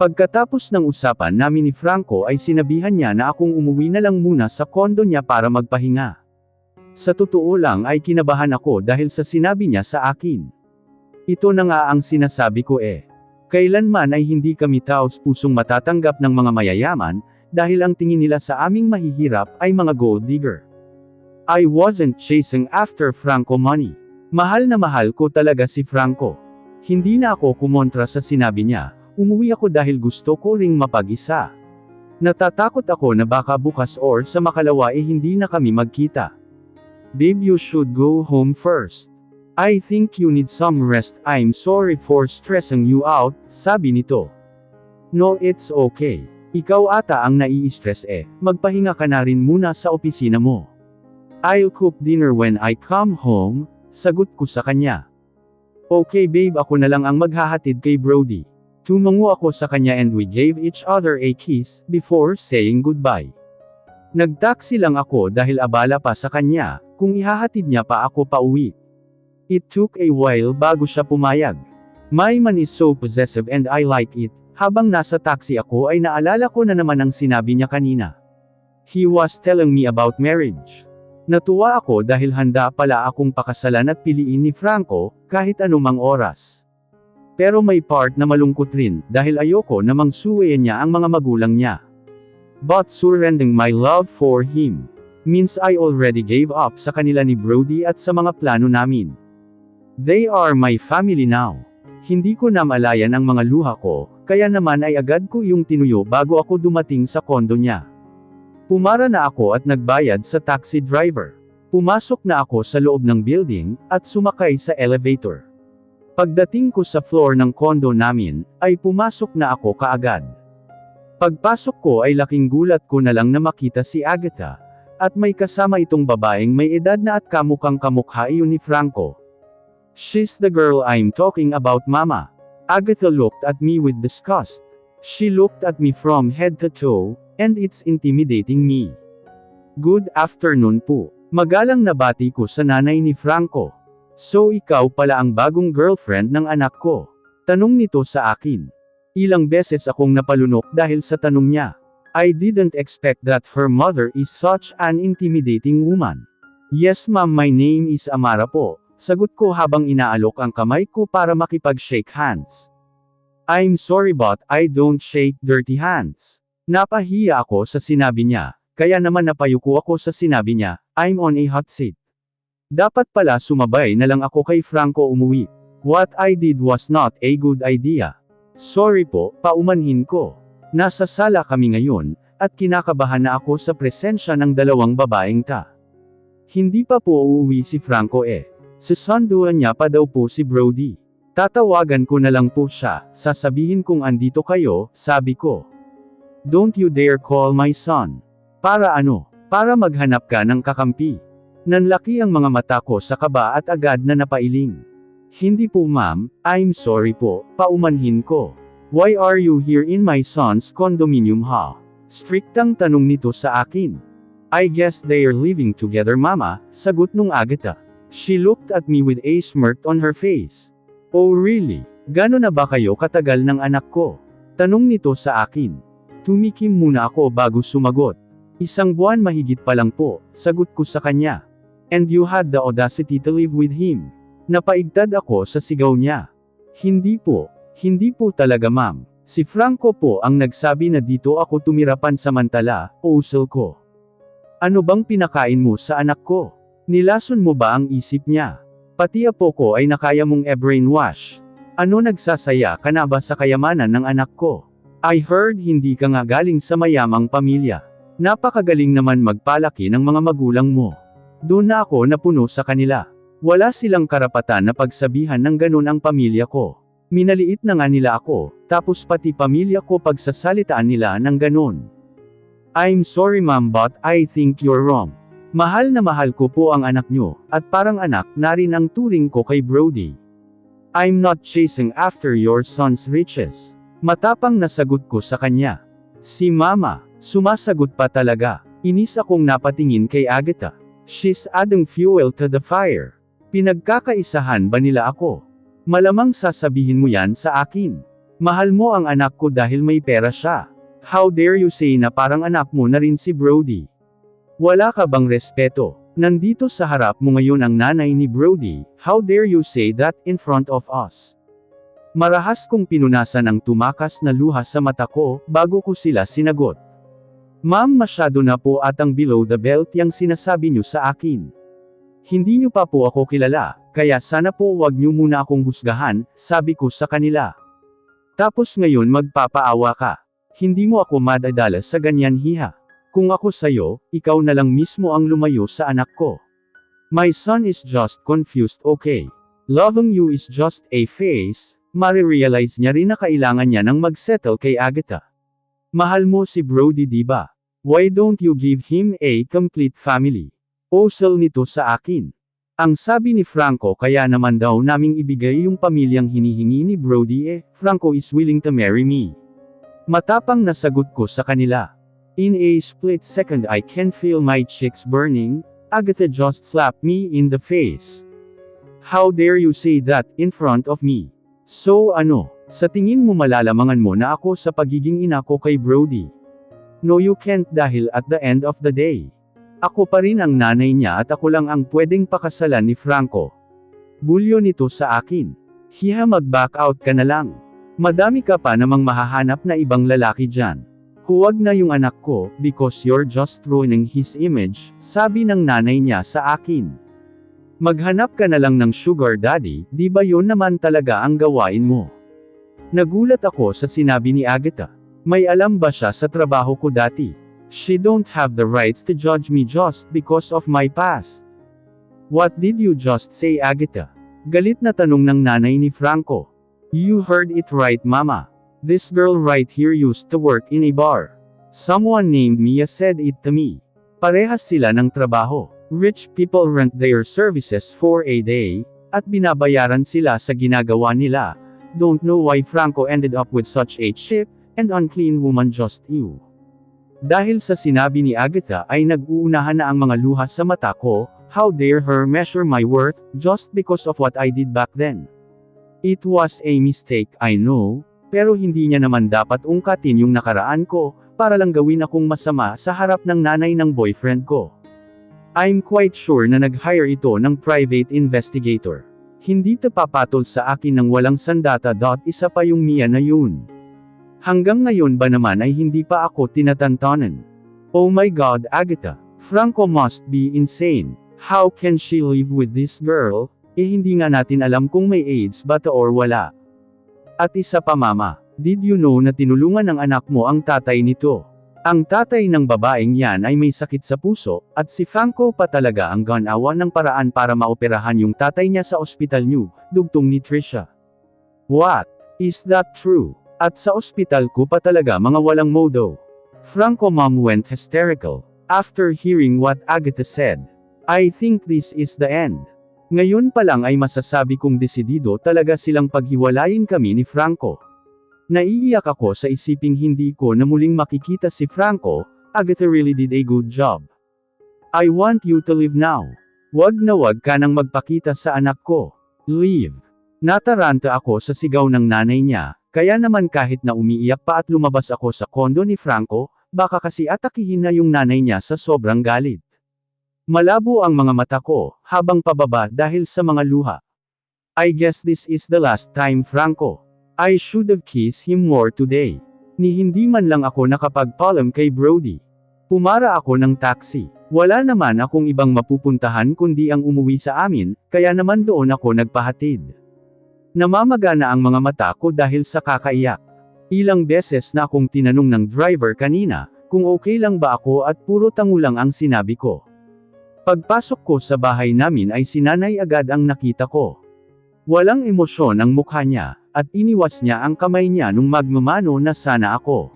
Pagkatapos ng usapan namin ni Franco ay sinabihan niya na akong umuwi na lang muna sa kondo niya para magpahinga. Sa totoo lang ay kinabahan ako dahil sa sinabi niya sa akin. Ito na nga ang sinasabi ko Kailanman ay hindi kami taos-pusong matatanggap ng mga mayayaman, dahil ang tingin nila sa aming mahihirap ay mga gold digger. I wasn't chasing after Franco money. Mahal na mahal ko talaga si Franco. Hindi na ako kumontra sa sinabi niya, umuwi ako dahil gusto ko ring mapag-isa. Natatakot ako na baka bukas or sa makalawa hindi na kami magkita. Babe, you should go home first. I think you need some rest. I'm sorry for stressing you out, sabi nito. No, it's okay. Ikaw ata ang nai-stress magpahinga ka na rin muna sa opisina mo. I'll cook dinner when I come home, sagot ko sa kanya. Okay babe, ako na lang ang maghahatid kay Brody. Tumango ako sa kanya and we gave each other a kiss, before saying goodbye. Nagtaksi lang ako dahil abala pa sa kanya, kung ihahatid niya pa ako pauwi. It took a while bago siya pumayag. My man is so possessive and I like it. Habang nasa taxi ako ay naalala ko na naman ang sinabi niya kanina. He was telling me about marriage. Natuwa ako dahil handa pala akong pakasalan at piliin ni Franco, kahit anumang oras. Pero may part na malungkot rin, dahil ayoko namang suwayan niya ang mga magulang niya. But surrendering my love for him means I already gave up sa kanila ni Brody at sa mga plano namin. They are my family now. Hindi ko na malayan ang mga luha ko, kaya naman ay agad ko yung tinuyo bago ako dumating sa kondo niya. Pumara na ako at nagbayad sa taxi driver. Pumasok na ako sa loob ng building, at sumakay sa elevator. Pagdating ko sa floor ng kondo namin, ay pumasok na ako kaagad. Pagpasok ko ay laking gulat ko na lang na makita si Agatha, at may kasama itong babaeng may edad na at kamukhang kamukha iyon ni Franco. She's the girl I'm talking about, mama. Agatha looked at me with disgust. She looked at me from head to toe, and it's intimidating me. Good afternoon po. Magalang nabati ko sa nanay ni Franco. So ikaw pala ang bagong girlfriend ng anak ko? Tanong nito sa akin. Ilang beses akong napalunok dahil sa tanong niya. I didn't expect that her mother is such an intimidating woman. Yes ma'am, my name is Amara po. Sagot ko habang inaalok ang kamay ko para makipag-shake hands. I'm sorry but I don't shake dirty hands. Napahiya ako sa sinabi niya, kaya naman napayuko ako sa sinabi niya, I'm on a hot seat. Dapat pala sumabay na lang ako kay Franco umuwi. What I did was not a good idea. Sorry po, paumanhin ko. Nasa sala kami ngayon, at kinakabahan na ako sa presensya ng dalawang babaeng ta. Hindi pa po uuwi si Franco Sasanduan niya pa daw po si Brody. Tatawagan ko na lang po siya, sasabihin kong andito kayo, sabi ko. Don't you dare call my son. Para ano? Para maghanap ka ng kakampi. Nanlaki ang mga mata ko sa kaba at agad na napailing. Hindi po ma'am, I'm sorry po, paumanhin ko. Why are you here in my son's condominium ha? Striktang tanong nito sa akin. I guess they're living together mama, sagot nung Agatha. She looked at me with a smirk on her face. Oh really? Gano'n na ba kayo katagal ng anak ko? Tanong nito sa akin. Tumikim muna ako bago sumagot. 1 buwan mahigit pa lang po, sagot ko sa kanya. And you had the audacity to live with him. Napaigtad ako sa sigaw niya. Hindi po talaga ma'am. Si Franco po ang nagsabi na dito ako tumira pansamantala, usal ko. Ano bang pinakain mo sa anak ko? Nilason mo ba ang isip niya? Pati apo ko ay nakaya mong e-brainwash. Ano, nagsasaya ka na ba sa kayamanan ng anak ko? I heard hindi ka nga galing sa mayamang pamilya. Napakagaling naman magpalaki ng mga magulang mo. Doon na ako napuno sa kanila. Wala silang karapatan na pagsabihan ng ganun ang pamilya ko. Minaliit na nga nila ako, tapos pati pamilya ko pagsasalitaan nila ng ganun. I'm sorry ma'am but I think you're wrong. Mahal na mahal ko po ang anak nyo, at parang anak na rin ang turing ko kay Brody. I'm not chasing after your son's riches. Matapang na sagot ko sa kanya. Si mama, sumasagot pa talaga. Inis akong napatingin kay Agatha. She's adding fuel to the fire. Pinagkakaisahan ba nila ako? Malamang sasabihin mo yan sa akin. Mahal mo ang anak ko dahil may pera siya. How dare you say na parang anak mo na rin si Brody? Wala ka bang respeto? Nandito sa harap mo ngayon ang nanay ni Brody, how dare you say that in front of us? Marahas kong pinunasan ang tumakas na luha sa mata ko, bago ko sila sinagot. Ma'am, masyado na po atang below the belt yang sinasabi niyo sa akin. Hindi niyo pa po ako kilala, kaya sana po wag niyo muna akong husgahan, sabi ko sa kanila. Tapos ngayon magpapaawa ka. Hindi mo ako madadala sa ganyan, hiha. Kung ako sayo, ikaw na lang mismo ang lumayo sa anak ko. My son is just confused, okay? Loving you is just a phase. Marirealize niya rin na kailangan niya nang magsettle kay Agatha. Mahal mo si Brody, diba? Why don't you give him a complete family? Osel nito sa akin. Ang sabi ni Franco, kaya naman daw naming ibigay yung pamilyang hinihingi ni Brody, Franco is willing to marry me. Matapang na sagot ko sa kanila. In a split second I can feel my cheeks burning. Agatha just slapped me in the face. How dare you say that in front of me? So ano, sa tingin mo malalamangan mo na ako sa pagiging ina ko kay Brody? No, you can't, dahil at the end of the day, ako pa rin ang nanay niya at ako lang ang pwedeng pakasalan ni Franco. Bulyo nito sa akin. Hiha, mag-back out ka na lang. Madami ka pa namang mahahanap na ibang lalaki dyan. Huwag na yung anak ko, because you're just ruining his image, sabi ng nanay niya sa akin. Maghanap ka na lang ng sugar daddy, di ba yun naman talaga ang gawain mo? Nagulat ako sa sinabi ni Agatha. May alam ba siya sa trabaho ko dati? She don't have the rights to judge me just because of my past. What did you just say, Agatha? Galit na tanong ng nanay ni Franco. You heard it right, mama. This girl right here used to work in a bar. Someone named Mia said it to me. Parehas sila ng trabaho. Rich people rent their services for a day, at binabayaran sila sa ginagawa nila. Don't know why Franco ended up with such a cheap and unclean woman, just you. Dahil sa sinabi ni Agatha ay nag-uunahan na ang mga luha sa mata ko. How dare her measure my worth, just because of what I did back then. It was a mistake, I know. Pero hindi niya naman dapat ungkatin yung nakaraan ko, para lang gawin akong masama sa harap ng nanay ng boyfriend ko. I'm quite sure na nag-hire ito ng private investigator. Hindi ito papatol sa akin ng walang sandata. Isa pa yung Mia na yun. Hanggang ngayon ba naman ay hindi pa ako tinatantanan. Oh my God, Agatha, Franco must be insane. How can she live with this girl? Hindi nga natin alam kung may AIDS ba to or wala. At isa pa, mama, did you know na tinulungan ng anak mo ang tatay nito? Ang tatay ng babaeng yan ay may sakit sa puso, at si Franco pa talaga ang ganawa ng paraan para maoperahan yung tatay niya sa ospital niyo, dugtong ni Trisha. What? Is that true? At sa ospital ko pa talaga, mga walang modo. Franco mom went hysterical after hearing what Agatha said. I think this is the end. Ngayon pa lang ay masasabi kong desidido talaga silang paghiwalayin kami ni Franco. Naiiyak ako sa isiping hindi ko na muling makikita si Franco. Agatha really did a good job. I want you to leave now. Wag na wag ka nang magpakita sa anak ko. Leave. Nataranta ako sa sigaw ng nanay niya, kaya naman kahit na umiiyak pa at lumabas ako sa kondo ni Franco, baka kasi atakihin na yung nanay niya sa sobrang galit. Malabo ang mga mata ko, habang pababa dahil sa mga luha. I guess this is the last time, Franco. I should have kissed him more today. Ni hindi man lang ako nakapagpaalam kay Brody. Pumara ako ng taxi. Wala naman akong ibang mapupuntahan kundi ang umuwi sa amin, kaya naman doon ako nagpahatid. Namamaga na ang mga mata ko dahil sa kakaiyak. Ilang beses na akong tinanong ng driver kanina, kung okay lang ba ako at puro tango lang ang sinabi ko. Pagpasok ko sa bahay namin ay si nanay agad ang nakita ko. Walang emosyon ang mukha niya, at iniwas niya ang kamay niya nung magmamano na sana ako.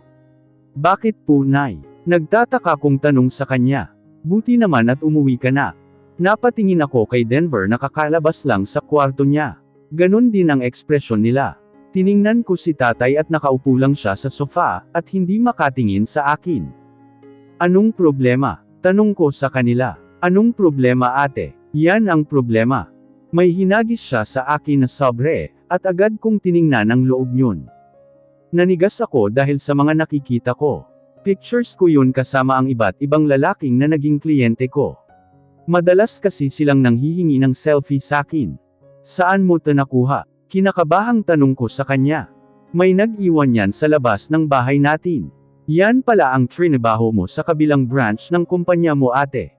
Bakit po, Nay? Nagtataka kong tanong sa kanya. Buti naman at umuwi ka na. Napatingin ako kay Denver na kakalabas lang sa kwarto niya. Ganon din ang ekspresyon nila. Tiningnan ko si tatay at nakaupo lang siya sa sofa, at hindi makatingin sa akin. Anong problema? Tanong ko sa kanila. Anong problema, ate? Yan ang problema. May hinagis siya sa akin na sobre, at agad kong tiningnan ang loob niyon. Nanigas ako dahil sa mga nakikita ko. Pictures ko yun kasama ang iba't ibang lalaking na naging kliyente ko. Madalas kasi silang nanghihingi ng selfie sakin. Saan mo ito nakuha? Kinakabahang tanong ko sa kanya. May nag-iwan yan sa labas ng bahay natin. Yan pala ang trinabaho mo sa kabilang branch ng kumpanya mo ate.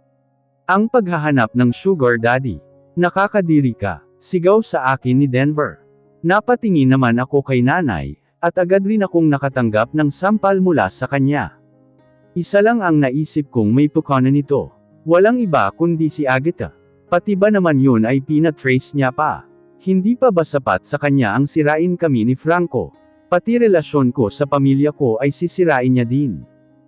Ang paghahanap ng sugar daddy. Nakakadiri ka, sigaw sa akin ni Denver. Napatingin naman ako kay nanay, at agad rin akong nakatanggap ng sampal mula sa kanya. Isa lang ang naisip kong may pukanan nito. Walang iba kundi si Agatha. Pati ba naman yun ay pinatrace niya pa? Hindi pa ba sapat sa kanya ang sirain kami ni Franco? Pati relasyon ko sa pamilya ko ay sisirain niya din.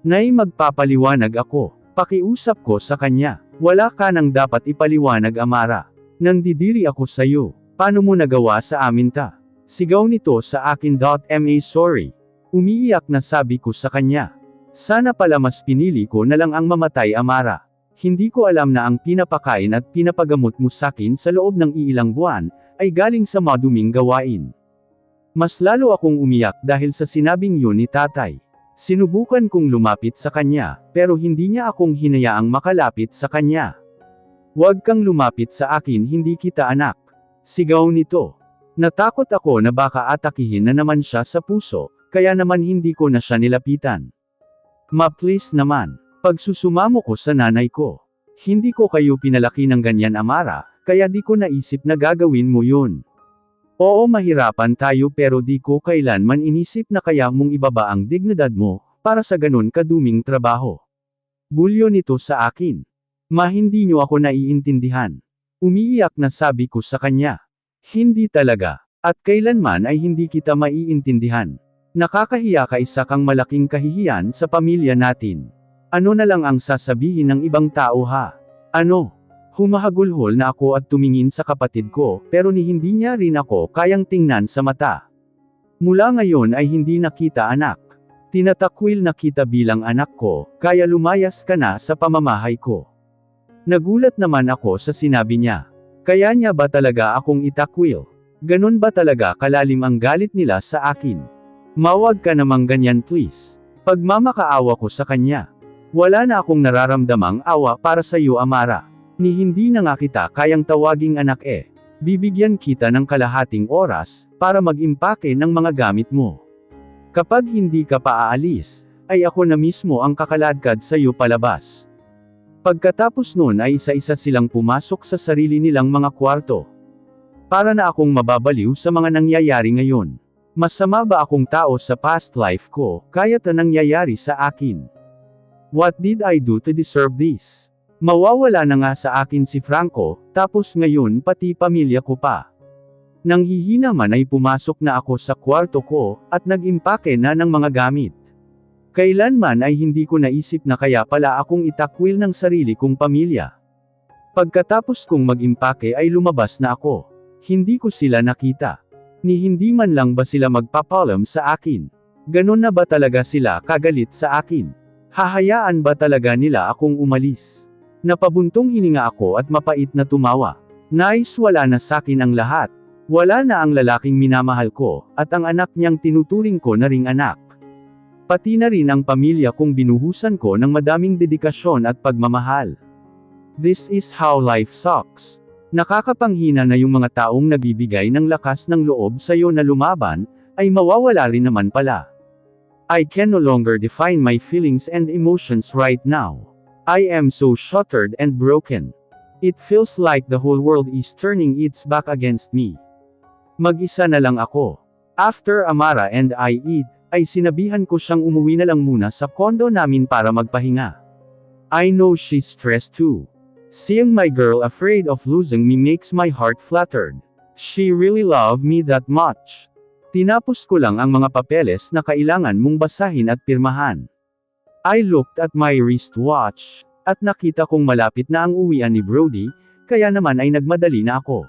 Nay magpapaliwanag ako. Pakiusap ko sa kanya. Wala ka nang dapat ipaliwanag Amara. Nandidiri ako sa'yo. Paano mo nagawa sa amin ta? Sigaw nito sa akin. Ma sorry. Umiiyak na sabi ko sa kanya. Sana pala mas pinili ko na lang ang mamatay Amara. Hindi ko alam na ang pinapakain at pinapagamot mo sakin sa loob ng iilang buwan, ay galing sa maduming gawain. Mas lalo akong umiyak dahil sa sinabing yun ni tatay. Sinubukan kong lumapit sa kanya, pero hindi niya akong hinayaang makalapit sa kanya. Huwag kang lumapit sa akin hindi kita anak. Sigaw nito. Natakot ako na baka atakihin na naman siya sa puso, kaya naman hindi ko na siya nilapitan. Ma please naman. Pagsusumamo ko sa nanay ko. Hindi ko kayo pinalaki ng ganyan Amara, kaya di ko naisip na gagawin mo yun. Oo mahirapan tayo pero di ko kailanman inisip na kaya mong ibaba ang dignidad mo, para sa ganun kaduming trabaho. Bulyo nito sa akin. Ma hindi nyo ako naiintindihan. Umiiyak na sabi ko sa kanya. Hindi talaga. At kailanman ay hindi kita maiintindihan. Nakakahiya ka isa kang malaking kahihiyan sa pamilya natin. Ano na lang ang sasabihin ng ibang tao ha? Ano? Humahagulhol na ako at tumingin sa kapatid ko, pero ni hindi niya rin ako kayang tingnan sa mata. Mula ngayon ay hindi na kita anak. Tinatakwil na kita bilang anak ko, kaya lumayas ka na sa pamamahay ko. Nagulat naman ako sa sinabi niya. Kaya niya ba talaga akong itakwil? Ganon ba talaga kalalim ang galit nila sa akin? Mawag ka namang ganyan please. Pagmamakaawa ko sa kanya. Wala na akong nararamdamang awa para sa iyo Amara. Ni hindi na nga kita kayang tawaging anak Bibigyan kita ng kalahating oras, para mag-impake ng mga gamit mo. Kapag hindi ka pa aalis, ay ako na mismo ang kakaladkad sa iyo palabas. Pagkatapos nun ay isa-isa silang pumasok sa sarili nilang mga kwarto. Para na akong mababaliw sa mga nangyayari ngayon. Masama ba akong tao sa past life ko, kaya ta nangyayari sa akin? What did I do to deserve this? Mawawala na nga sa akin si Franco, tapos ngayon pati pamilya ko pa. Nang hihina man ay pumasok na ako sa kwarto ko, at nag-impake na ng mga gamit. Kailanman ay hindi ko naisip na kaya pala akong itakwil ng sarili kong pamilya. Pagkatapos kong mag-impake ay lumabas na ako. Hindi ko sila nakita. Ni hindi man lang ba sila magpapalam sa akin? Ganon na ba talaga sila kagalit sa akin? Hahayaan ba talaga nila akong umalis? Napabuntong hininga ako at mapait na tumawa. Nice wala na sakin ang lahat. Wala na ang lalaking minamahal ko, at ang anak niyang tinuturing ko na ring anak. Pati na rin ang pamilya kong binuhusan ko ng madaming dedikasyon at pagmamahal. This is how life sucks. Nakakapanghina na yung mga taong nagbibigay ng lakas ng loob sa'yo na lumaban, ay mawawala rin naman pala. I can no longer define my feelings and emotions right now. I am so shattered and broken. It feels like the whole world is turning its back against me. Mag-isa na lang ako. After Amara and I eat, ay sinabihan ko siyang umuwi na lang muna sa kondo namin para magpahinga. I know she's stressed too. Seeing my girl afraid of losing me makes my heart flattered. She really loved me that much. Tinapos ko lang ang mga papeles na kailangan mong basahin at pirmahan. I looked at my wristwatch, at nakita kong malapit na ang uwian ni Brody, kaya naman ay nagmadali na ako.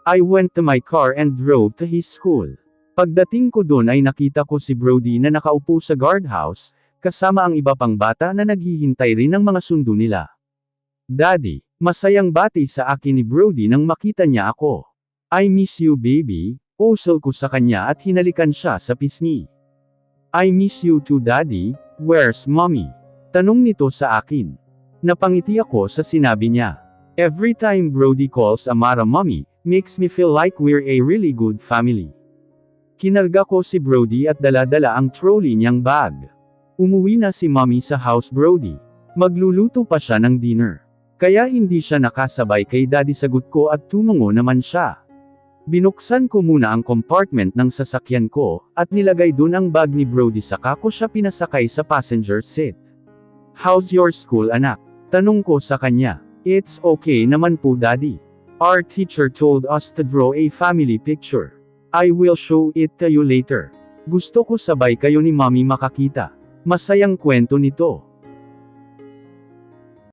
I went to my car and drove to his school. Pagdating ko doon ay nakita ko si Brody na nakaupo sa guardhouse, kasama ang iba pang bata na naghihintay rin ng mga sundo nila. Daddy, masayang bati sa akin ni Brody nang makita niya ako. I miss you baby. Usal ko sa kanya at hinalikan siya sa pisngi. I miss you too daddy, where's mommy? Tanong nito sa akin. Napangiti ako sa sinabi niya. Every time Brody calls Amara mommy, makes me feel like we're a really good family. Kinarga ko si Brody at dala-dala ang trolley niyang bag. Umuwi na si mommy sa house Brody. Magluluto pa siya ng dinner. Kaya hindi siya nakasabay kay daddy, sagot ko at tumungo naman siya. Binuksan ko muna ang compartment ng sasakyan ko, at nilagay dun ang bag ni Brody, saka ko siya pinasakay sa passenger seat. How's your school anak? Tanong ko sa kanya. It's okay naman po daddy. Our teacher told us to draw a family picture. I will show it to you later. Gusto ko sabay kayo ni mommy makakita. Masayang kwento nito.